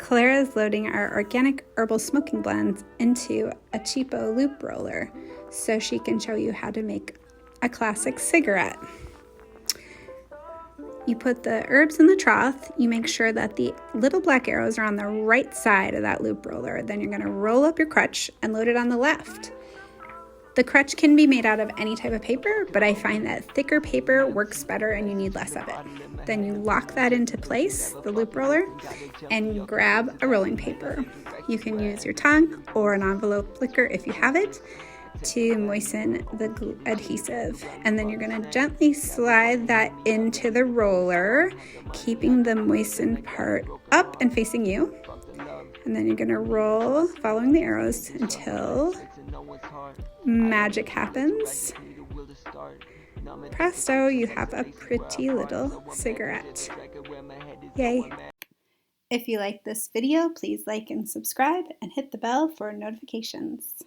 Clara is loading our organic herbal smoking blends into a cheapo loop roller so she can show you how to make a classic cigarette. You put the herbs in the trough. You make sure that the little black arrows are on the right side of that loop roller. Then you're going to roll up your crutch and load it on the left. The crutch can be made out of any type of paper, but I find that thicker paper works better and you need less of it. Then you lock that into place, the loop roller, and you grab a rolling paper. You can use your tongue or an envelope licker if you have it to moisten the adhesive. And then you're going to gently slide that into the roller, keeping the moistened part up and facing you. And then you're going to roll following the arrows until magic happens. Presto, you have a pretty little cigarette. Yay! If you like this video, please like and subscribe and hit the bell for notifications.